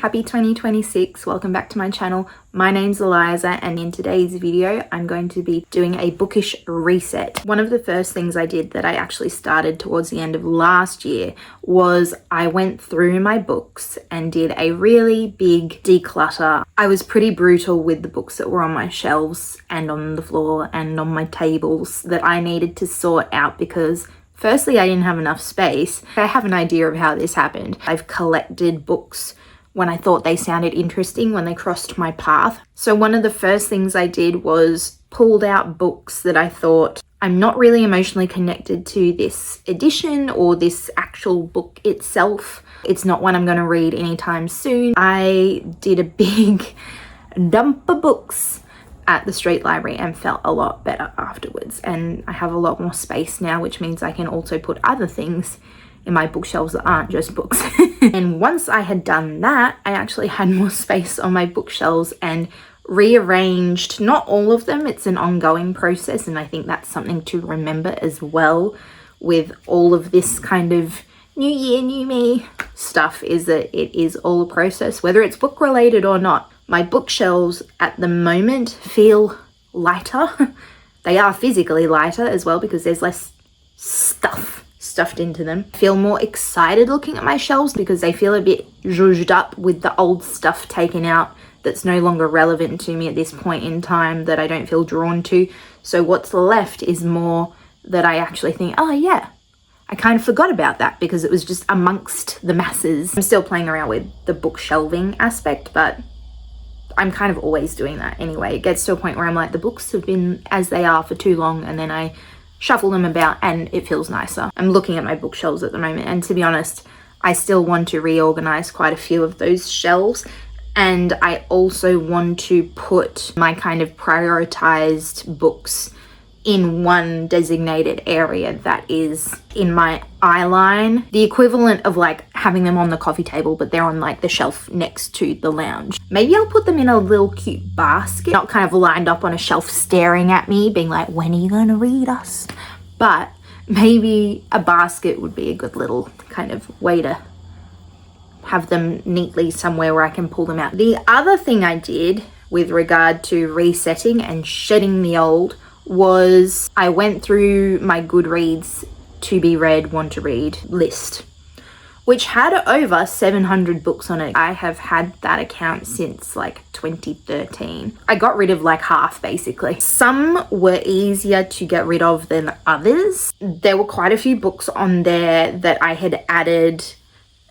Happy 2026, welcome back to my channel. My name's Eliza and in today's video I'm going to be doing a bookish reset. One of the first things I did that I actually started towards the end of last year was I went through my books and did a really big declutter. I was pretty brutal with the books that were on my shelves and on the floor and on my tables that I needed to sort out because firstly, I didn't have enough space. I have an idea of how this happened. I've collected books when I thought they sounded interesting when they crossed my path. So one of the first things I did was pulled out books that I thought I'm not really emotionally connected to this edition or this actual book itself. It's not one I'm going to read anytime soon. I did a big dump of books at the street library and felt a lot better afterwards. And I have a lot more space now, which means I can also put other things in my bookshelves that aren't just books. And once I had done that, I actually had more space on my bookshelves and rearranged, not all of them, it's an ongoing process, and I think that's something to remember as well with all of this kind of new year, new me stuff, is that it is all a process, whether it's book related or not. My bookshelves at the moment feel lighter. They are physically lighter as well because there's less stuff stuffed into them. I feel more excited looking at my shelves because they feel a bit zhuzhed up with the old stuff taken out that's no longer relevant to me at this point in time, that I don't feel drawn to. So what's left is more that I actually think, oh yeah, I kind of forgot about that because it was just amongst the masses. I'm still playing around with the book shelving aspect, but I'm kind of always doing that anyway. It gets to a point where I'm like, the books have been as they are for too long, and then I shuffle them about and it feels nicer. I'm looking at my bookshelves at the moment, and to be honest, I still want to reorganize quite a few of those shelves, and I also want to put my kind of prioritized books in one designated area that is in my eye line, the equivalent of like having them on the coffee table, but they're on like the shelf next to the lounge. Maybe I'll put them in a little cute basket, not kind of lined up on a shelf staring at me being like, when are you gonna read us? But maybe a basket would be a good little kind of way to have them neatly somewhere where I can pull them out. The other thing I did with regard to resetting and shedding the old was I went through my Goodreads to be read, want to read list, which had over 700 books on it. I have had that account since like 2013. I got rid of like half basically. Some were easier to get rid of than others. There were quite a few books on there that I had added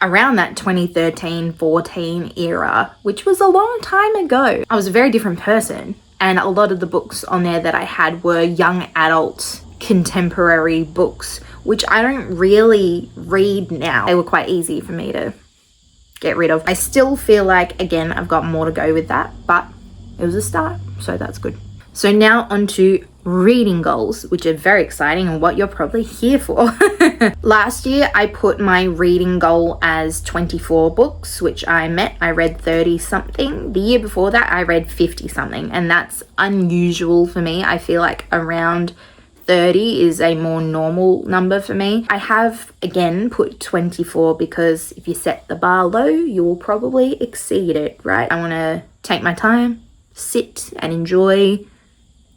around that 2013-14 era, which was a long time ago. I was a very different person. And a lot of the books on there that I had were young adult contemporary books, which I don't really read now. They were quite easy for me to get rid of. I still feel like, again, I've got more to go with that, but it was a start, so that's good. So now onto reading goals, which are very exciting and what you're probably here for. Last year, I put my reading goal as 24 books, which I met. I read 30 something. The year before that, I read 50 something, and that's unusual for me. I feel like around 30 is a more normal number for me. I have, again, put 24 because if you set the bar low, you will probably exceed it, right? I want to take my time, sit and enjoy,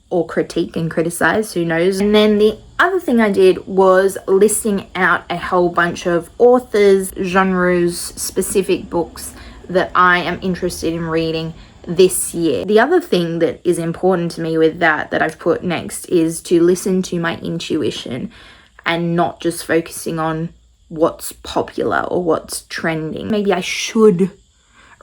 or critique and criticize, who knows. And then the other thing I did was listing out a whole bunch of authors, genres, specific books that I am interested in reading this year. The other thing that is important to me with that I've put next is to listen to my intuition and not just focusing on what's popular or what's trending. Maybe I should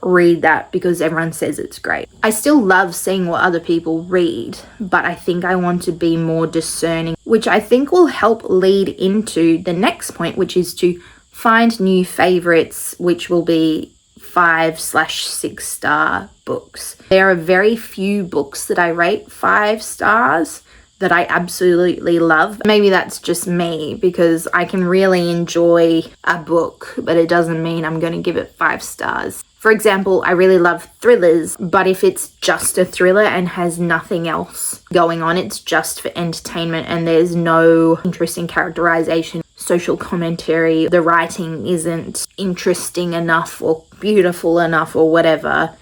read that because everyone says it's great. I still love seeing what other people read, but I think I want to be more discerning, which I think will help lead into the next point, which is to find new favorites, which will be 5/6 star books. There are very few books that I rate 5 stars that I absolutely love. Maybe that's just me because I can really enjoy a book, but it doesn't mean I'm going to give it 5 stars. For example, I really love thrillers, but if it's just a thriller and has nothing else going on, it's just for entertainment and there's no interesting characterization, social commentary, the writing isn't interesting enough or beautiful enough or whatever,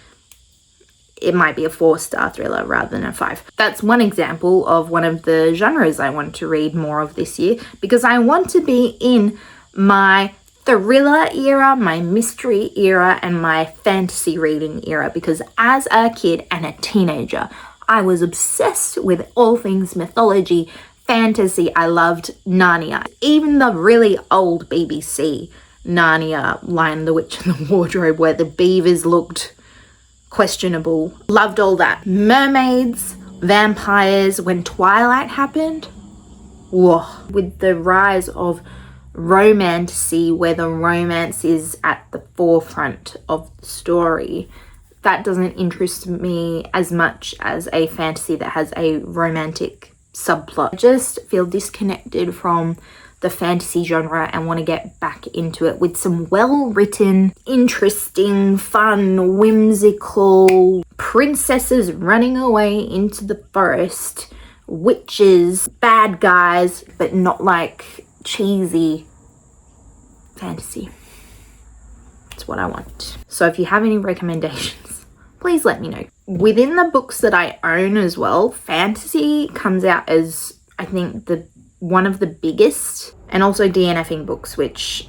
it might be a 4-star thriller rather than a 5. That's one example of one of the genres I want to read more of this year, because I want to be in my thriller era, my mystery era, and my fantasy reading era, because as a kid and a teenager, I was obsessed with all things mythology, fantasy. I loved Narnia. Even the really old BBC Narnia, Lion, the Witch and the Wardrobe, where the beavers looked questionable. Loved all that. Mermaids, vampires, when Twilight happened. Whoa. With the rise of romantasy, where the romance is at the forefront of the story, that doesn't interest me as much as a fantasy that has a romantic subplot. I just feel disconnected from the fantasy genre and want to get back into it with some well-written, interesting, fun, whimsical princesses running away into the forest, witches, bad guys, but not like cheesy fantasy. That's what I want. So if you have any recommendations, please let me know. Within the books that I own as well, fantasy comes out as, I think, one of the biggest, and also DNFing books, which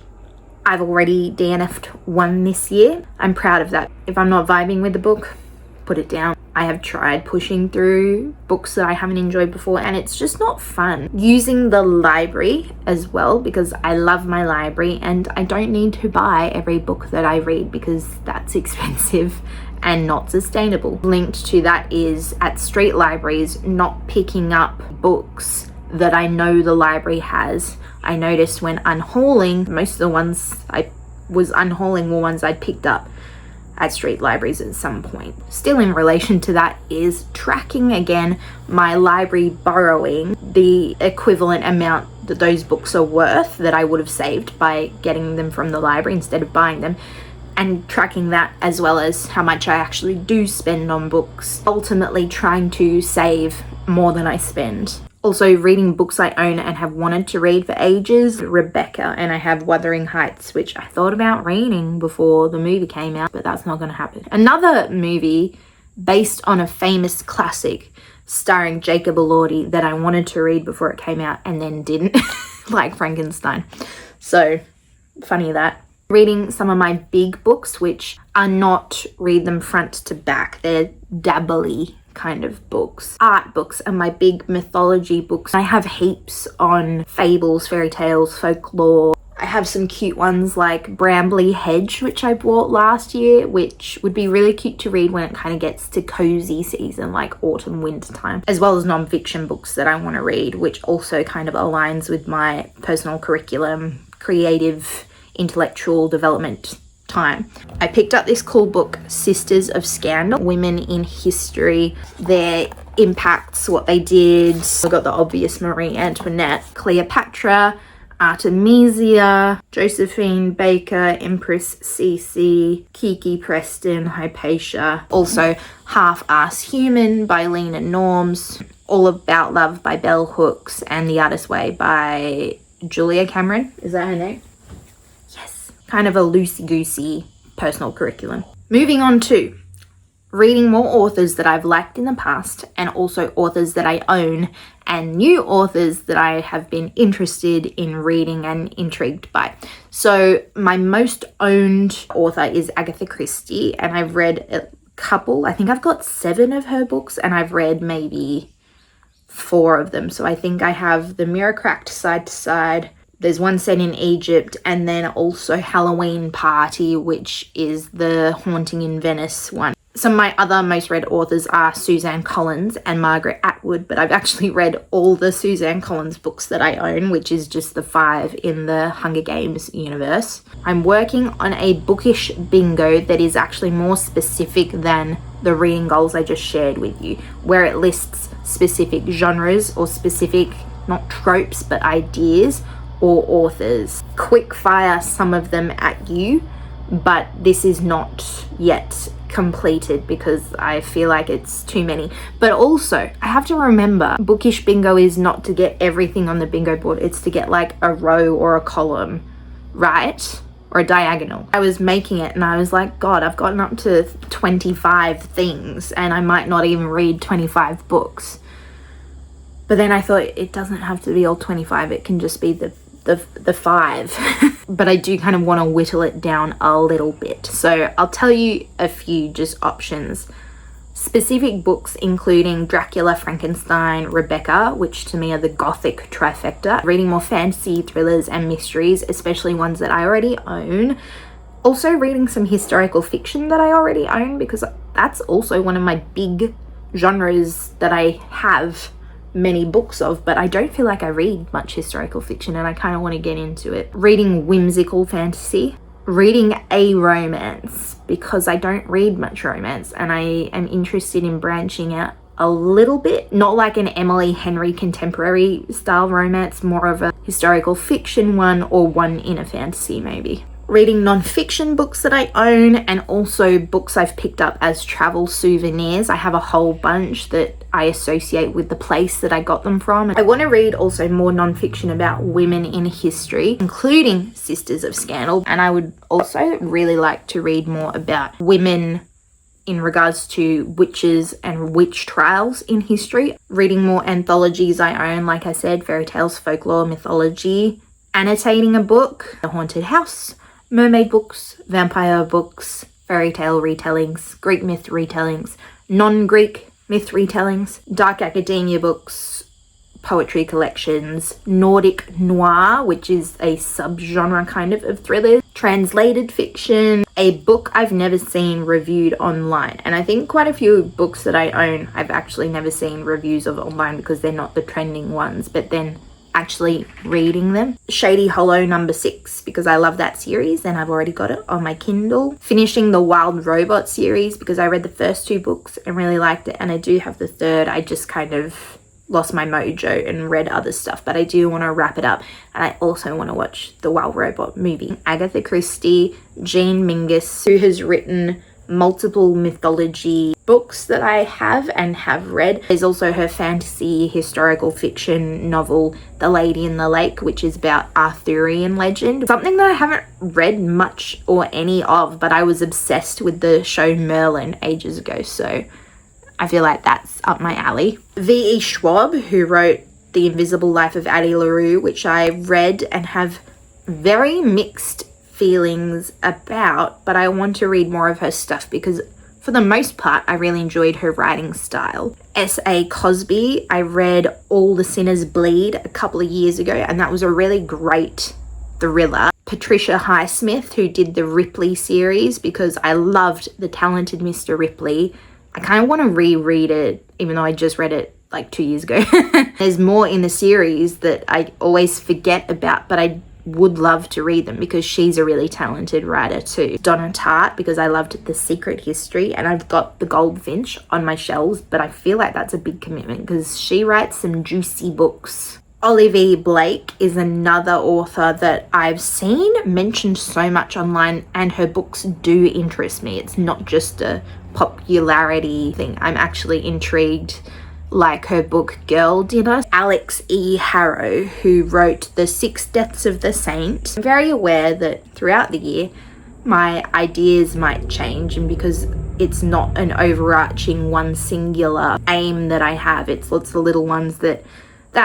I've already DNF'd one this year. I'm proud of that. If I'm not vibing with the book, put it down. I have tried pushing through books that I haven't enjoyed before, and it's just not fun. Using the library as well, because I love my library and I don't need to buy every book that I read because that's expensive and not sustainable. Linked to that is at street libraries, not picking up books that I know the library has. I noticed when unhauling, most of the ones I was unhauling were ones I'd picked up at street libraries at some point. Still in relation to that is tracking again my library borrowing, the equivalent amount that those books are worth that I would have saved by getting them from the library instead of buying them, and tracking that as well as how much I actually do spend on books, ultimately trying to save more than I spend. Also reading books I own and have wanted to read for ages, Rebecca, and I have Wuthering Heights, which I thought about reading before the movie came out, but that's not going to happen. Another movie based on a famous classic starring Jacob Elordi that I wanted to read before it came out and then didn't, like Frankenstein. So funny that. Reading some of my big books, which are not read them front to back, they're dabble-y kind of books. Art books are my big mythology books. I have heaps on fables, fairy tales, folklore. I have some cute ones like Brambley Hedge, which I bought last year, which would be really cute to read when it kind of gets to cozy season, like autumn, winter time, as well as non-fiction books that I want to read, which also kind of aligns with my personal curriculum, creative, intellectual development time. I picked up this cool book, Sisters of Scandal, Women in History, their impacts, what they did. I got the obvious Marie Antoinette, Cleopatra, Artemisia, Josephine Baker, Empress Sisi, Kiki Preston, Hypatia. Also Half-Ass Human by Lena Norms, All About Love by Bell Hooks, and The Artist's Way by Julia Cameron. Is that her name? Kind of a loosey-goosey personal curriculum. Moving on to reading more authors that I've liked in the past, and also authors that I own, and new authors that I have been interested in reading and intrigued by. So my most owned author is Agatha Christie, and I've read a couple. I think I've got 7 of her books, and I've read maybe 4 of them. So I think I have The Mirror Cracked Side to Side, there's one set in Egypt, and then also Halloween Party, which is the Haunting in Venice one. Some of my other most read authors are Suzanne Collins and Margaret Atwood, but I've actually read all the Suzanne Collins books that I own, which is just the 5 in the Hunger Games universe. I'm working on a bookish bingo that is actually more specific than the reading goals I just shared with you, where it lists specific genres or specific, not tropes, but ideas or authors. Quick fire some of them at you, but this is not yet completed because I feel like it's too many. But also, I have to remember, Bookish Bingo is not to get everything on the bingo board. It's to get like a row or a column, right? Or a diagonal. I was making it and I was like, God, I've gotten up to 25 things and I might not even read 25 books. But then I thought it doesn't have to be all 25. It can just be the 5. But I do kind of want to whittle it down a little bit. So I'll tell you a few just options. Specific books including Dracula, Frankenstein, Rebecca, which to me are the gothic trifecta. Reading more fantasy, thrillers and mysteries, especially ones that I already own. Also reading some historical fiction that I already own, because that's also one of my big genres that I have many books of, but I don't feel like I read much historical fiction and I kind of want to get into it. Reading whimsical fantasy. Reading a romance, because I don't read much romance and I am interested in branching out a little bit. Not like an Emily Henry contemporary style romance, more of a historical fiction one, or one in a fantasy maybe. Reading non-fiction books that I own, and also books I've picked up as travel souvenirs. I have a whole bunch that I associate with the place that I got them from. I want to read also more non-fiction about women in history, including Sisters of Scandal. And I would also really like to read more about women in regards to witches and witch trials in history. Reading more anthologies I own, like I said, fairy tales, folklore, mythology. Annotating a book, The Haunted House, mermaid books, vampire books, fairy tale retellings, Greek myth retellings, non-Greek myth retellings, dark academia books, poetry collections, Nordic noir, which is a subgenre kind of thriller, translated fiction, a book I've never seen reviewed online. And I think quite a few books that I own I've actually never seen reviews of online because they're not the trending ones, but then actually reading them. Shady Hollow #6, because I love that series and I've already got it on my Kindle. Finishing the Wild Robot series because I read the first 2 books and really liked it, and I do have the third. I just kind of lost my mojo and read other stuff, but I do want to wrap it up, and I also want to watch the Wild Robot movie. Agatha Christie, Jean Mingus, who has written multiple mythology books that I have and have read. There's also her fantasy historical fiction novel, The Lady in the Lake, which is about Arthurian legend. Something that I haven't read much or any of, but I was obsessed with the show Merlin ages ago, so I feel like that's up my alley. V.E. Schwab, who wrote The Invisible Life of Addie LaRue, which I read and have very mixed feelings about, but I want to read more of her stuff because for the most part I really enjoyed her writing style. S.A. Cosby, I read All the Sinners Bleed a couple of years ago and that was a really great thriller. Patricia Highsmith, who did the Ripley series, because I loved The Talented Mr. Ripley. I kind of want to reread it even though I just read it like 2 years ago. There's more in the series that I always forget about, but I would love to read them because she's a really talented writer too. Donna Tartt, because I loved The Secret History, and I've got The Goldfinch on my shelves, but I feel like that's a big commitment because she writes some juicy books. Olivia Blake is another author that I've seen mentioned so much online, and her books do interest me. It's not just a popularity thing. I'm actually intrigued, like her book Girl Dinner. Alex E. Harrow, who wrote The 6 Deaths of the Saint. I'm very aware that throughout the year my ideas might change, and because it's not an overarching one singular aim that I have, it's lots of little ones that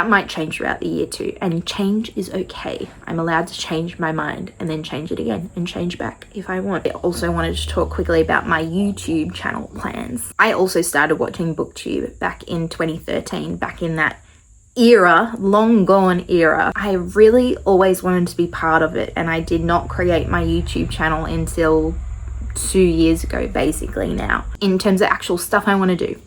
might change throughout the year too, and change is okay. I'm allowed to change my mind and then change it again and change back if I want. I also wanted to talk quickly about my YouTube channel plans. I also started watching BookTube back in 2013, back in that era, long gone era. I really always wanted to be part of it, and I did not create my YouTube channel until 2 years ago basically now. In terms of actual stuff I want to do,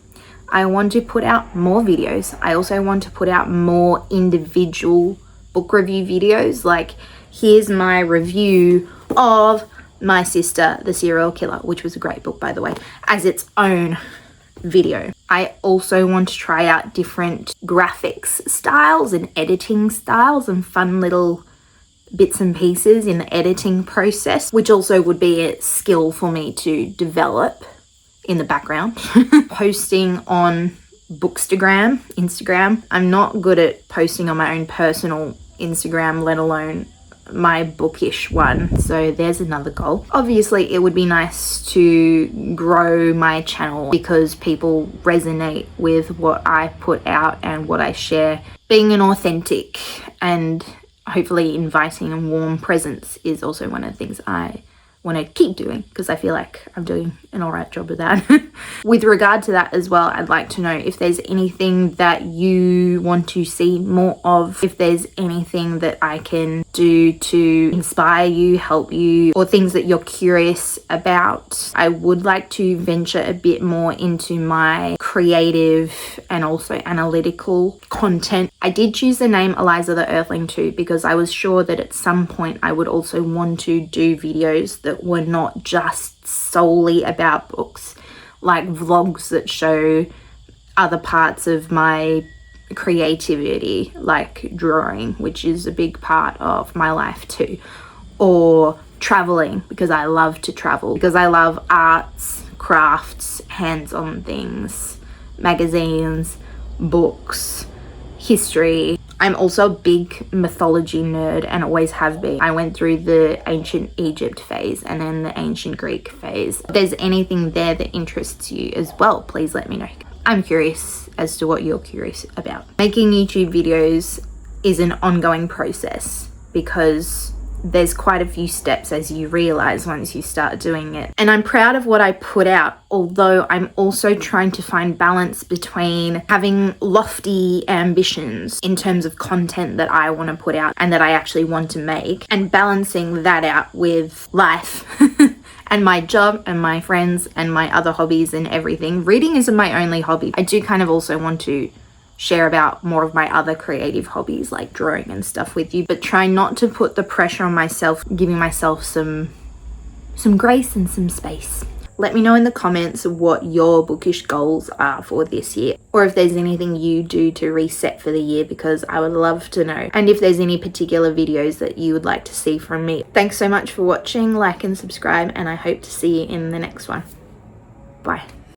I want to put out more videos. I also want to put out more individual book review videos, like here's my review of My Sister, the Serial Killer, which was a great book by the way, as its own video. I also want to try out different graphics styles and editing styles and fun little bits and pieces in the editing process, which also would be a skill for me to develop in the background. Posting on Instagram. I'm not good at posting on my own personal Instagram, let alone my bookish one, so there's another goal. Obviously it would be nice to grow my channel because people resonate with what I put out and what I share. Being an authentic and hopefully inviting and warm presence is also one of the things I want to keep doing, because I feel like I'm doing an alright job of that. With regard to that as well, I'd like to know if there's anything that you want to see more of, if there's anything that I can do to inspire you, help you, or things that you're curious about. I would like to venture a bit more into my creative and also analytical content. I did choose the name Eliza the Earthling too because I was sure that at some point I would also want to do videos that were not just solely about books, like vlogs that show other parts of my creativity, like drawing, which is a big part of my life too, or traveling, because I love to travel, because I love arts, crafts, hands-on things, magazines, books, history. I'm also a big mythology nerd and always have been. I went through the ancient Egypt phase and then the ancient Greek phase. If there's anything there that interests you as well, please let me know. I'm curious as to what you're curious about. Making YouTube videos is an ongoing process because there's quite a few steps, as you realize once you start doing it. And I'm proud of what I put out, although I'm also trying to find balance between having lofty ambitions in terms of content that I want to put out and that I actually want to make, and balancing that out with life and my job and my friends and my other hobbies and everything. Reading isn't my only hobby. I do kind of also want to share about more of my other creative hobbies like drawing and stuff with you, but try not to put the pressure on myself, giving myself some grace and some space. Let me know in the comments what your bookish goals are for this year, or if there's anything you do to reset for the year, because I would love to know. And if there's any particular videos that you would like to see from me. Thanks so much for watching, like and subscribe, and I hope to see you in the next one. Bye.